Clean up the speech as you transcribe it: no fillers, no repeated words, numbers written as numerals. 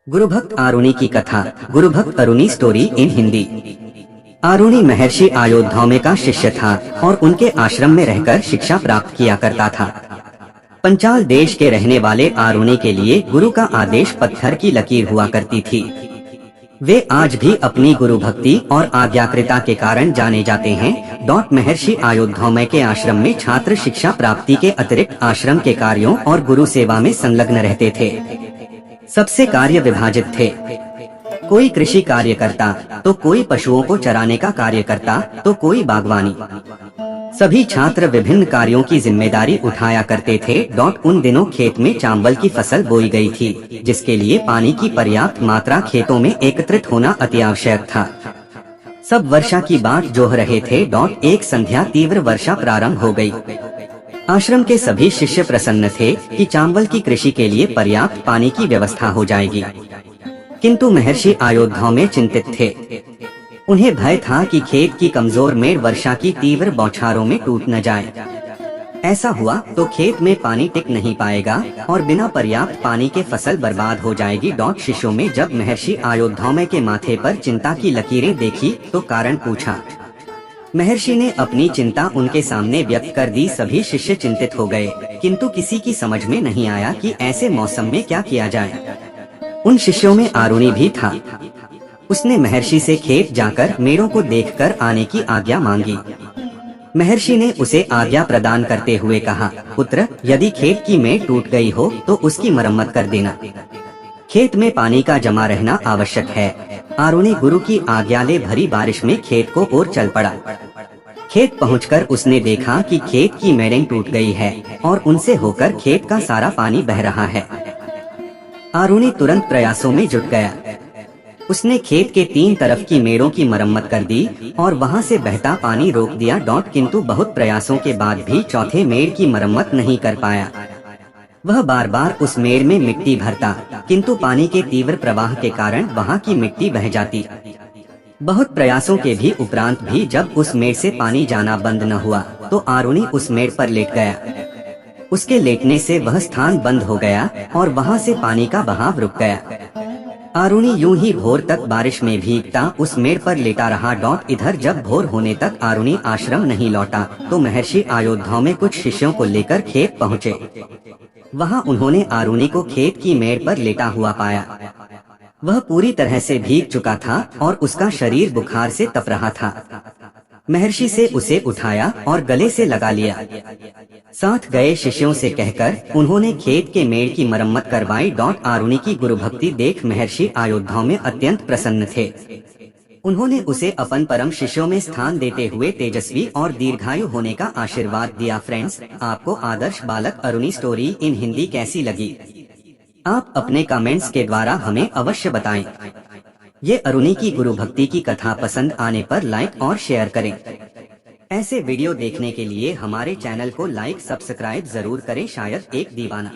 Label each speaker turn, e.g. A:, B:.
A: गुरुभक्त आरुणि की कथा। गुरुभक्त अरुणि story in Hindi. Aruni महर्षि आयोध्या का शिष्य था और उनके आश्रम में रहकर शिक्षा प्राप्त किया करता था। पंचाल देश के रहने वाले आरुणि के लिए गुरु का आदेश पत्थर की लकीर हुआ करती थी। वे आज भी अपनी गुरु भक्ति और आज्ञाकारिता के कारण जाने जाते हैं। महर्षि आयोध्या के आश्रम में छात्र शिक्षा प्राप्ति के अतिरिक्त आश्रम के कार्यों और गुरु सेवा में संलग्न रहते थे। सबसे कार्य विभाजित थे। कोई कृषि कार्य करता, तो कोई पशुओं को चराने का कार्य करता, तो कोई बागवानी। सभी छात्र विभिन्न कार्यों की जिम्मेदारी उठाया करते थे। उन दिनों खेत में चावल की फसल बोई गई थी, जिसके लिए पानी की पर्याप्त मात्रा खेतों में एकत्रित होना अति आवश्यक था। सब वर्षा की बाट जोह रहे थे। एक संध्या तीव्र वर्षा प्रारंभ हो गई। आश्रम के सभी शिष्य प्रसन्न थे कि चावल की कृषि के लिए पर्याप्त पानी की व्यवस्था हो जाएगी, किंतु महर्षि आयोध्या में चिंतित थे। उन्हें भय था कि खेत की कमजोर मेड़ वर्षा की तीव्र बौछारों में टूट न जाए। ऐसा हुआ तो खेत में पानी टिक नहीं पाएगा और बिना पर्याप्त पानी के फसल बर्बाद हो जाएगी। शिष्यों में जब महर्षि आयोध्या के माथे पर चिंता की लकीरें देखी तो कारण पूछा। महर्षि ने अपनी चिंता उनके सामने व्यक्त कर दी। सभी शिष्य चिंतित हो गए, किंतु किसी की समझ में नहीं आया कि ऐसे मौसम में क्या किया जाए। उन शिष्यों में आरुणि भी था। उसने महर्षि से खेत जाकर मेड़ों को देखकर आने की आज्ञा मांगी। महर्षि ने उसे आज्ञा प्रदान करते हुए कहा, पुत्र, यदि खेत की मेड़ टूट गई हो तो उसकी मरम्मत कर देना। खेत में पानी का जमा रहना आवश्यक है। आरुणि गुरु की आज्ञा ले भरी बारिश में खेत को ओर चल पड़ा। खेत पहुंचकर उसने देखा कि खेत की मेड़ें टूट गई है और उनसे होकर खेत का सारा पानी बह रहा है। आरुणि तुरंत प्रयासों में जुट गया। उसने खेत के 3 तरफ की मेड़ों की मरम्मत कर दी और वहां से बहता पानी रोक दिया। किंतु बहुत प्रयासों के बाद भी चौथे मेड़ की मरम्मत नहीं कर पाया। वह बार बार उस मेड़ में मिट्टी भरता, किंतु पानी के तीव्र प्रवाह के कारण वहां की मिट्टी बह जाती। बहुत प्रयासों के भी उपरांत भी जब उस मेड़ से पानी जाना बंद न हुआ तो आरुणि उस मेड़ पर लेट गया। उसके लेटने से वह स्थान बंद हो गया और वहां से पानी का बहाव रुक गया। आरुणि यूं ही भोर तक बारिश में भीगता उस मेड़ पर लेटा रहा। इधर जब भोर होने तक आरुणि आश्रम नहीं लौटा तो महर्षि आयोध्या में कुछ शिष्यों को लेकर खेत पहुँचे। वहां उन्होंने आरुणि को खेत की मेड़ पर लेटा हुआ पाया। वह पूरी तरह से भीग चुका था और उसका शरीर बुखार से तप रहा था। महर्षि से उसे उठाया और गले से लगा लिया। साथ गए शिष्यों से कहकर उन्होंने खेत के मेड़ की मरम्मत करवाई। आरुणि की गुरु भक्ति देख महर्षि आयोध्या में अत्यंत प्रसन्न थे। उन्होंने उसे अपन परम शिष्यों में स्थान देते हुए तेजस्वी और दीर्घायु होने का आशीर्वाद दिया। फ्रेंड्स, आपको आदर्श बालक अरुणि स्टोरी इन हिंदी कैसी लगी? आप अपने कमेंट्स के द्वारा हमें अवश्य बताएं। ये अरुणि की गुरु भक्ति की कथा पसंद आने पर लाइक और शेयर करें। ऐसे वीडियो देखने के लिए हमारे चैनल को लाइक सब्सक्राइब जरूर करें। शायद एक दीवाना।